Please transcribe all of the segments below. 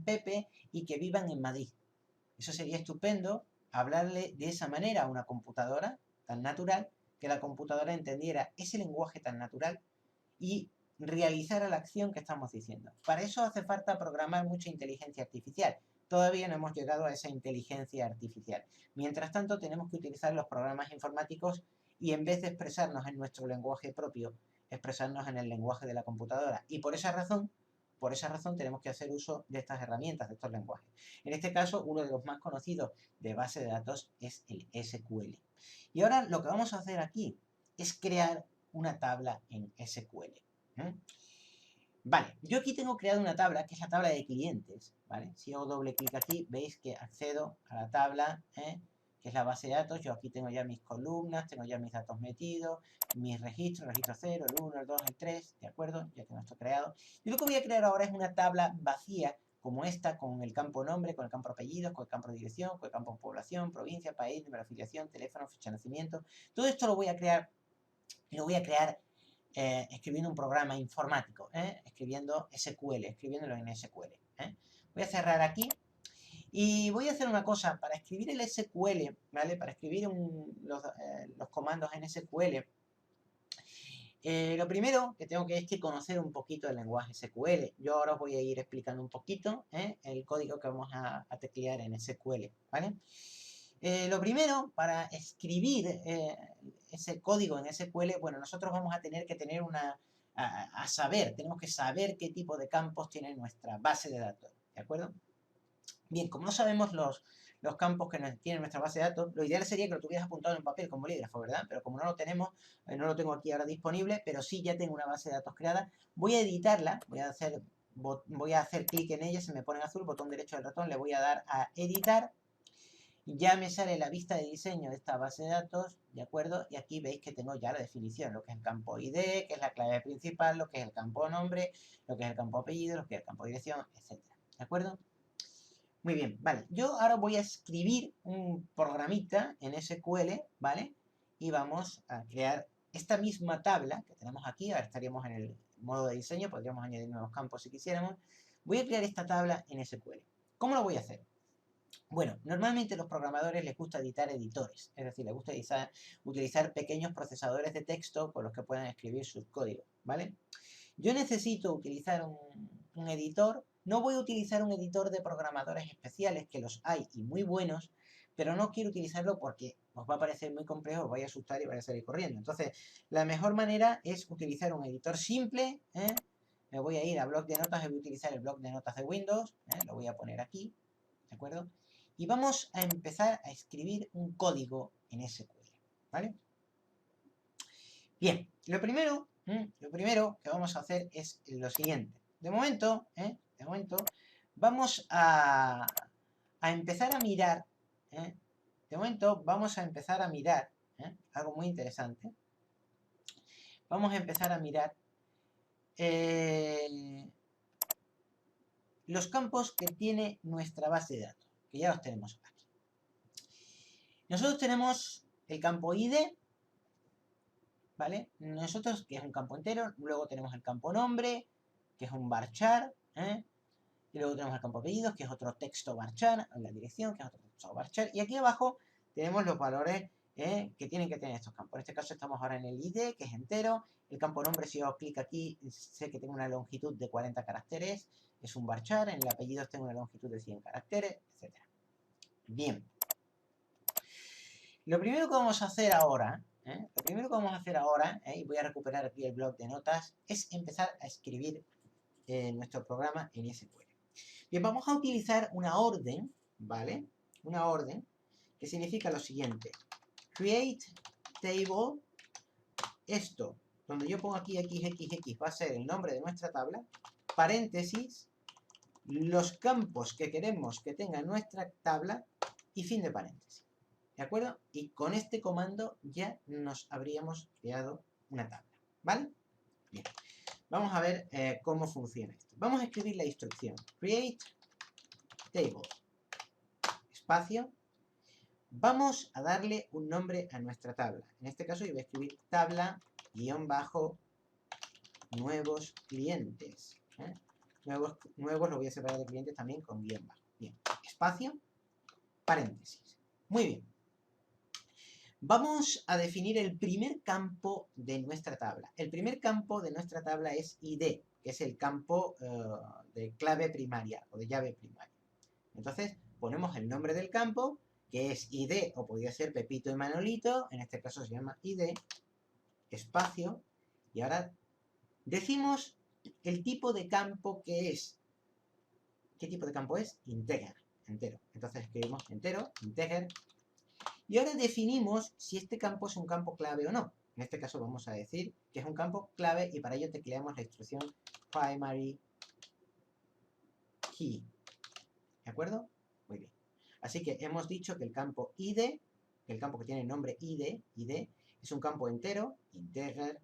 Pepe y que vivan en Madrid. Eso sería estupendo, hablarle de esa manera a una computadora tan natural, que la computadora entendiera ese lenguaje tan natural y realizara la acción que estamos diciendo. Para eso hace falta programar mucha inteligencia artificial. Todavía no hemos llegado a esa inteligencia artificial. Mientras tanto, tenemos que utilizar los programas informáticos y en vez de expresarnos en nuestro lenguaje propio, expresarnos en el lenguaje de la computadora. Y por esa razón tenemos que hacer uso de estas herramientas, de estos lenguajes. En este caso, uno de los más conocidos de base de datos es el SQL. Y ahora lo que vamos a hacer aquí es crear una tabla en SQL. Vale, yo aquí tengo creada una tabla, que es la tabla de clientes, ¿vale? Si hago doble clic aquí, veis que accedo a la tabla, que es la base de datos. Yo aquí tengo ya mis columnas, tengo ya mis datos metidos, mis registros, registro 0, el 1, el 2, el 3, ¿de acuerdo? Ya tengo esto creado. Y lo que voy a crear ahora es una tabla vacía, como esta, con el campo nombre, con el campo apellidos, con el campo dirección, con el campo población, provincia, país, número de afiliación, teléfono, fecha de nacimiento. Todo esto lo voy a crear, escribiendo un programa informático, escribiendo SQL, escribiéndolo en SQL. Voy a cerrar aquí y voy a hacer una cosa. Para escribir el SQL, ¿vale? Para escribir los comandos en SQL, lo primero que tengo que es que conocer un poquito el lenguaje SQL. Yo ahora os voy a ir explicando un poquito el código que vamos a teclear en SQL, ¿vale? Lo primero, para escribir ese código en SQL, bueno, nosotros vamos a tener que tener tenemos que saber qué tipo de campos tiene nuestra base de datos, ¿de acuerdo? Bien, como no sabemos los campos que tiene nuestra base de datos, lo ideal sería que lo tuvieras apuntado en papel con bolígrafo, ¿verdad? Pero como no lo tenemos, no lo tengo aquí ahora disponible, pero sí ya tengo una base de datos creada. Voy a editarla, voy a hacer clic en ella, se me pone en azul, botón derecho del ratón, le voy a dar a editar. Ya me sale la vista de diseño de esta base de datos, ¿de acuerdo? Y aquí veis que tengo ya la definición, lo que es el campo ID, que es la clave principal, lo que es el campo nombre, lo que es el campo apellido, lo que es el campo dirección, etc. ¿De acuerdo? Muy bien, vale. Yo ahora voy a escribir un programita en SQL, ¿vale? Y vamos a crear esta misma tabla que tenemos aquí. Ahora estaríamos en el modo de diseño, podríamos añadir nuevos campos si quisiéramos. Voy a crear esta tabla en SQL. ¿Cómo lo voy a hacer? Bueno, normalmente a los programadores les gusta editar editores, es decir, les gusta utilizar pequeños procesadores de texto con los que puedan escribir sus códigos, ¿vale? Yo necesito utilizar un editor. No voy a utilizar un editor de programadores especiales, que los hay y muy buenos, pero no quiero utilizarlo porque os va a parecer muy complejo, os vais a asustar y vais a salir corriendo. Entonces, la mejor manera es utilizar un editor simple. Me voy a ir a bloc de notas y voy a utilizar el bloc de notas de Windows. Lo voy a poner aquí, ¿de acuerdo? Y vamos a empezar a escribir un código en SQL, ¿vale? Bien, lo primero que vamos a hacer es lo siguiente. De momento, vamos a empezar a mirar, de momento vamos a empezar a mirar, algo muy interesante. Vamos a empezar a mirar los campos que tiene nuestra base de datos, que ya los tenemos aquí. Nosotros tenemos el campo ID, ¿vale? Nosotros, que es un campo entero, luego tenemos el campo nombre, que es un varchar, y luego tenemos el campo apellidos, que es otro texto varchar, la dirección, que es otro texto varchar, y aquí abajo tenemos los valores que tienen que tener estos campos. En este caso estamos ahora en el ID, que es entero. El campo nombre, si yo hago clic aquí, sé que tengo una longitud de 40 caracteres, es un varchar. En el apellido tengo una longitud de 100 caracteres, etc. Bien. Lo primero que vamos a hacer ahora, y voy a recuperar aquí el bloc de notas, es empezar a escribir nuestro programa en SQL. Bien, vamos a utilizar una orden, ¿vale? Una orden que significa lo siguiente. Create table, esto, donde yo pongo aquí XXX, va a ser el nombre de nuestra tabla, paréntesis, los campos que queremos que tenga nuestra tabla y fin de paréntesis. ¿De acuerdo? Y con este comando ya nos habríamos creado una tabla, ¿vale? Bien. Vamos a ver cómo funciona esto. Vamos a escribir la instrucción. Create table. Espacio. Vamos a darle un nombre a nuestra tabla. En este caso yo voy a escribir tabla-nuevos clientes. nuevos lo voy a separar de clientes también con guión bajo. Bien, espacio, paréntesis. Muy bien. Vamos a definir el primer campo de nuestra tabla. El primer campo de nuestra tabla es ID, que es el campo de clave primaria o de llave primaria. Entonces, ponemos el nombre del campo, que es ID, o podría ser Pepito y Manolito, en este caso se llama ID, espacio, y ahora decimos el tipo de campo que es. ¿Qué tipo de campo es? Integer, entero. Entonces escribimos entero, integer, y ahora definimos si este campo es un campo clave o no. En este caso vamos a decir que es un campo clave y para ello tecleamos la instrucción primary key. ¿De acuerdo? Muy bien. Así que hemos dicho que el campo ID, el campo que tiene el nombre ID, es un campo entero, integer,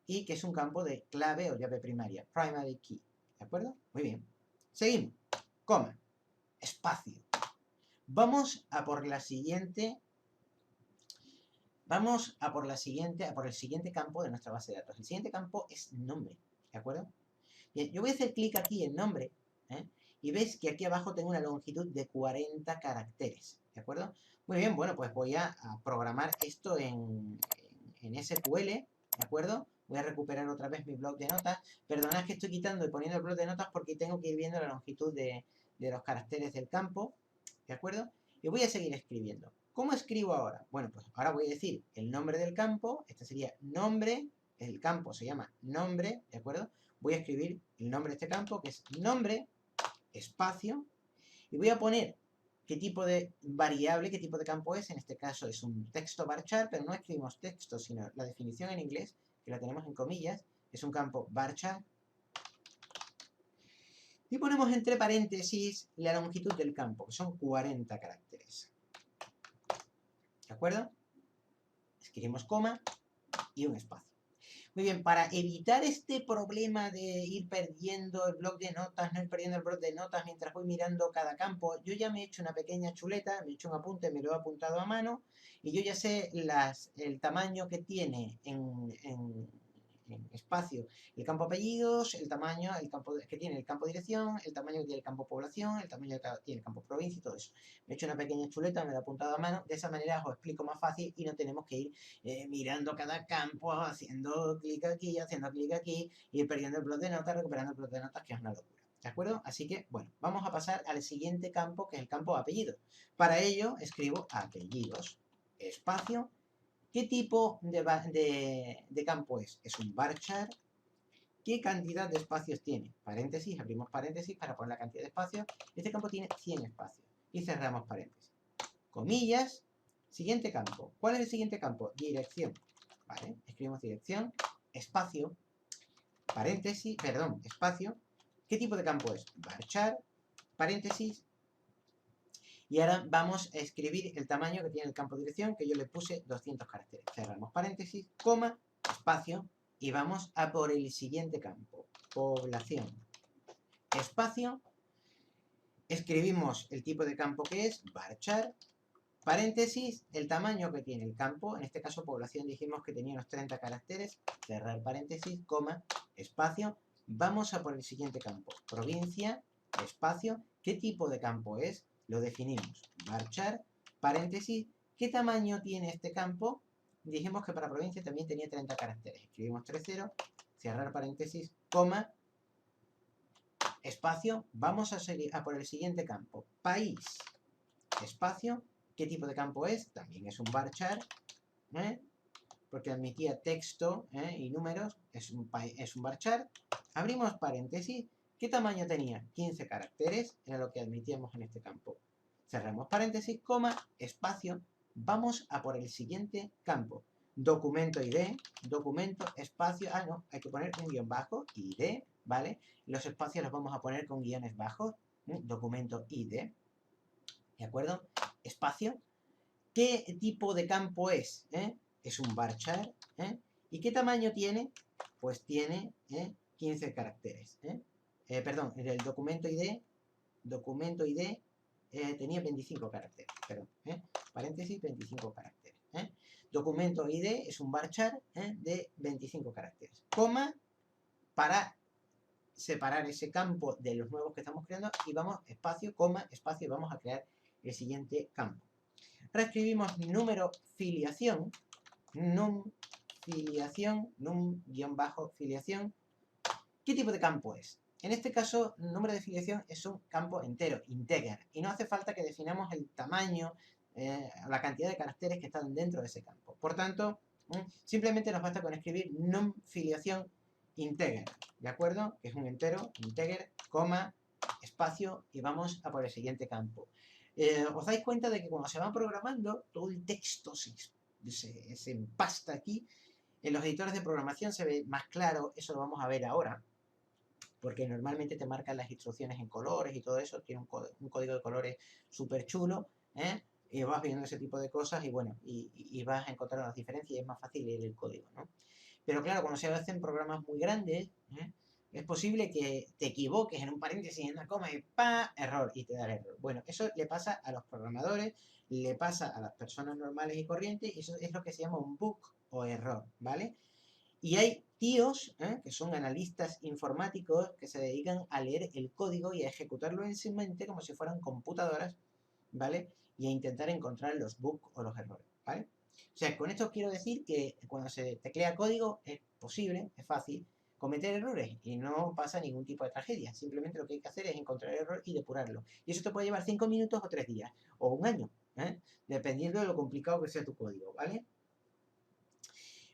y que es un campo de clave o llave primaria, primary key. ¿De acuerdo? Muy bien. Seguimos. Coma. Espacio. Vamos a por el siguiente campo de nuestra base de datos. El siguiente campo es nombre, ¿de acuerdo? Bien, yo voy a hacer clic aquí en nombre, ¿eh? Y ves que aquí abajo tengo una longitud de 40 caracteres, ¿de acuerdo? Muy bien, bueno, pues voy a programar esto en SQL, ¿de acuerdo? Voy a recuperar otra vez mi bloc de notas. Perdonad que estoy quitando y poniendo el bloc de notas porque tengo que ir viendo la longitud de los caracteres del campo, ¿de acuerdo? Y voy a seguir escribiendo. ¿Cómo escribo ahora? Bueno, pues ahora voy a decir el nombre del campo. Este sería nombre. El campo se llama nombre, ¿de acuerdo? Voy a escribir el nombre de este campo, que es nombre, espacio, y voy a poner qué tipo de variable, qué tipo de campo es. En este caso es un texto varchar, pero no escribimos texto, sino la definición en inglés, que la tenemos en comillas, es un campo varchar. Y ponemos entre paréntesis la longitud del campo, que son 40 caracteres. ¿De acuerdo? Escribimos coma y un espacio. Muy bien, para evitar este problema de ir perdiendo el bloc de notas, no ir perdiendo el bloc de notas mientras voy mirando cada campo, yo ya me he hecho una pequeña chuleta, me he hecho un apunte, me lo he apuntado a mano, y yo ya sé el tamaño que tiene en espacio el campo apellidos, el tamaño que tiene el campo dirección, el tamaño que tiene el campo población, el tamaño que tiene el campo provincia y todo eso. Me he hecho una pequeña chuleta, me lo he apuntado a mano, de esa manera os explico más fácil y no tenemos que ir mirando cada campo, haciendo clic aquí, ir perdiendo el bloc de notas, recuperando el bloc de notas, que es una locura. ¿De acuerdo? Así que, bueno, vamos a pasar al siguiente campo, que es el campo apellidos. Para ello, escribo apellidos, espacio. ¿Qué tipo de campo es? Es un varchar. ¿Qué cantidad de espacios tiene? Paréntesis, abrimos paréntesis para poner la cantidad de espacios. Este campo tiene 100 espacios. Y cerramos paréntesis. Comillas. Siguiente campo. ¿Cuál es el siguiente campo? Dirección. ¿Vale? Escribimos dirección, espacio, paréntesis, perdón, espacio. ¿Qué tipo de campo es? Varchar, paréntesis. Y ahora vamos a escribir el tamaño que tiene el campo dirección, que yo le puse 200 caracteres. Cerramos paréntesis, coma, espacio, y vamos a por el siguiente campo. Población. Espacio. Escribimos el tipo de campo que es varchar, paréntesis, el tamaño que tiene el campo, en este caso población dijimos que tenía unos 30 caracteres, cerrar paréntesis, coma, espacio, vamos a por el siguiente campo, provincia, espacio, ¿qué tipo de campo es? Lo definimos, varchar, paréntesis, ¿qué tamaño tiene este campo? Dijimos que para provincia también tenía 30 caracteres, escribimos 30, cerrar paréntesis, coma, espacio, vamos a seguir a por el siguiente campo, país, espacio, ¿qué tipo de campo es? También es un varchar, porque admitía texto y números, es un varchar. Abrimos paréntesis. ¿Qué tamaño tenía? 15 caracteres, era lo que admitíamos en este campo. Cerramos paréntesis, coma, espacio. Vamos a por el siguiente campo. Documento ID, documento, espacio. Ah, no, hay que poner un guión bajo, ID, ¿vale? Los espacios los vamos a poner con guiones bajos. Documento ID. ¿De acuerdo? Espacio. ¿Qué tipo de campo es? Es un varchar. ¿Y qué tamaño tiene? Pues tiene 15 caracteres. Perdón, el documento ID tenía 25 caracteres. Perdón, paréntesis, 25 caracteres. Documento ID es un varchar de 25 caracteres. Coma para separar ese campo de los nuevos que estamos creando y vamos espacio, coma, espacio y vamos a crear el siguiente campo. Ahora escribimos número filiación, num-filiación. ¿Qué tipo de campo es? En este caso, el número de filiación es un campo entero, integer, y no hace falta que definamos el tamaño, la cantidad de caracteres que están dentro de ese campo. Por tanto, simplemente nos basta con escribir num filiación integer, ¿de acuerdo? Que es un entero, integer, coma, espacio, y vamos a por el siguiente campo. Os dais cuenta de que cuando se va programando, todo el texto se empasta aquí. En los editores de programación se ve más claro, eso lo vamos a ver ahora, porque normalmente te marcan las instrucciones en colores y todo eso, tiene un código de colores súper chulo, y vas viendo ese tipo de cosas y bueno, y vas a encontrar las diferencias y es más fácil leer el código, ¿no? Pero claro, cuando se hacen programas muy grandes, es posible que te equivoques en un paréntesis, en una coma y ¡pa! Error, y te da el error. Bueno, eso le pasa a los programadores, le pasa a las personas normales y corrientes, y eso es lo que se llama un bug o error, ¿vale? Y hay tíos, que son analistas informáticos, que se dedican a leer el código y a ejecutarlo en su mente como si fueran computadoras, ¿vale? Y a intentar encontrar los bugs o los errores, ¿vale? O sea, con esto quiero decir que cuando se teclea código es posible, es fácil, cometer errores y no pasa ningún tipo de tragedia. Simplemente lo que hay que hacer es encontrar el error y depurarlo. Y eso te puede llevar 5 minutos o 3 días, o un año, dependiendo de lo complicado que sea tu código, ¿vale?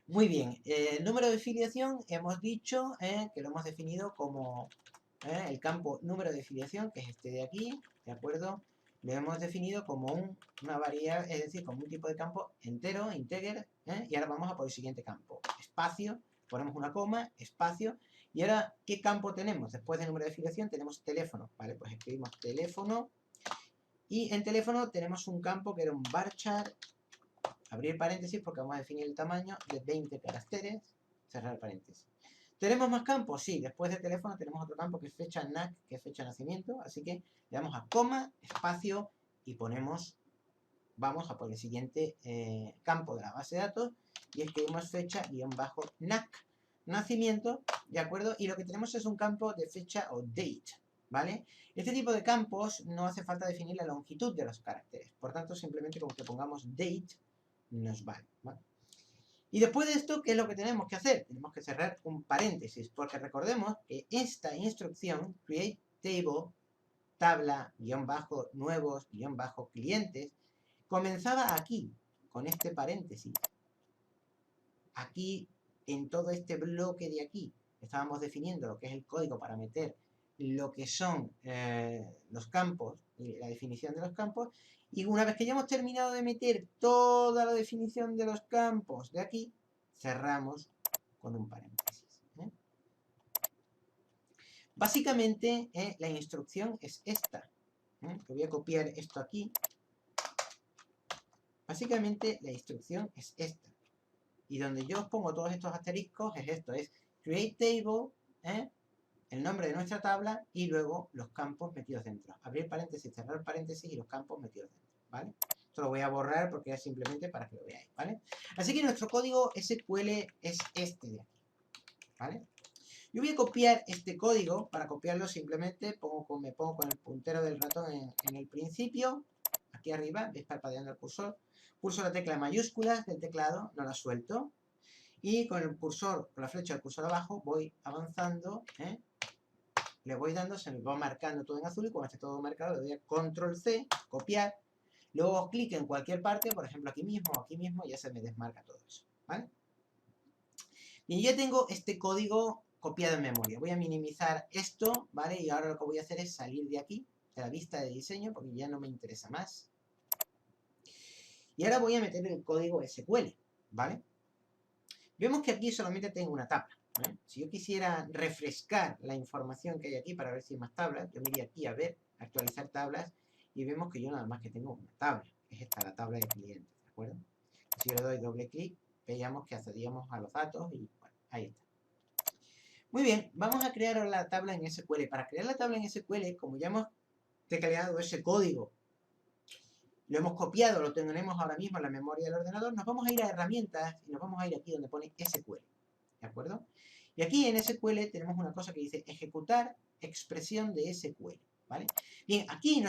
Muy bien, el número de filiación hemos dicho que lo hemos definido como el campo número de filiación, que es este de aquí, ¿de acuerdo? Lo hemos definido como una variable, es decir, como un tipo de campo entero, integer, y ahora vamos a por el siguiente campo. Espacio, ponemos una coma, espacio, y ahora, ¿qué campo tenemos? Después del número de filiación tenemos teléfono, ¿vale? Pues escribimos teléfono, y en teléfono tenemos un campo que era un varchar, abrir paréntesis porque vamos a definir el tamaño de 20 caracteres, cerrar paréntesis. ¿Tenemos más campos? Sí, después de teléfono tenemos otro campo que es fecha NAC, que es fecha de nacimiento, así que le damos a coma, espacio y ponemos, vamos a por el siguiente campo de la base de datos y escribimos fecha-NAC, nacimiento, ¿de acuerdo? Y lo que tenemos es un campo de fecha o date, ¿vale? Este tipo de campos no hace falta definir la longitud de los caracteres, por tanto simplemente como que pongamos date nos vale, ¿vale? Y después de esto, ¿qué es lo que tenemos que hacer? Tenemos que cerrar un paréntesis, porque recordemos que esta instrucción, create table, tabla, guión bajo, nuevos, guión bajo, clientes, comenzaba aquí, con este paréntesis. Aquí, en todo este bloque de aquí, estábamos definiendo lo que es el código para meter lo que son los campos, la definición de los campos, y una vez que ya hemos terminado de meter toda la definición de los campos de aquí, cerramos con un paréntesis. Básicamente, la instrucción es esta. Que voy a copiar esto aquí. Básicamente, la instrucción es esta. Y donde yo os pongo todos estos asteriscos es esto, es create table, el nombre de nuestra tabla y luego los campos metidos dentro. Abrir paréntesis, cerrar paréntesis y los campos metidos dentro, ¿vale? Esto lo voy a borrar porque es simplemente para que lo veáis, ¿vale? Así que nuestro código SQL es este de aquí, ¿vale? Yo voy a copiar este código, para copiarlo simplemente me pongo con el puntero del ratón en el principio, aquí arriba, veis parpadeando el cursor, pulso la tecla mayúsculas del teclado, no la suelto, y con el cursor, con la flecha del cursor abajo, voy avanzando, le voy dando, se me va marcando todo en azul y cuando esté todo marcado le doy a control C, copiar, luego hago clic en cualquier parte, por ejemplo aquí mismo, y ya se me desmarca todo eso, ¿vale? Y ya tengo este código copiado en memoria. Voy a minimizar esto, ¿vale? Y ahora lo que voy a hacer es salir de aquí, de la vista de diseño, porque ya no me interesa más. Y ahora voy a meter el código SQL, ¿vale? Vemos que aquí solamente tengo una tabla, ¿vale? Si yo quisiera refrescar la información que hay aquí para ver si hay más tablas, yo me iría aquí a ver, actualizar tablas, y vemos que yo nada más que tengo una tabla, que es esta, la tabla de clientes, ¿de acuerdo? Si yo le doy doble clic, veíamos que accedíamos a los datos y, bueno, ahí está. Muy bien, vamos a crear ahora la tabla en SQL. Para crear la tabla en SQL, como ya hemos tecleado ese código, lo hemos copiado, lo tenemos ahora mismo en la memoria del ordenador, nos vamos a ir a herramientas y nos vamos a ir aquí donde pone SQL, ¿de acuerdo? Y aquí en SQL tenemos una cosa que dice ejecutar expresión de SQL, ¿vale? Bien, aquí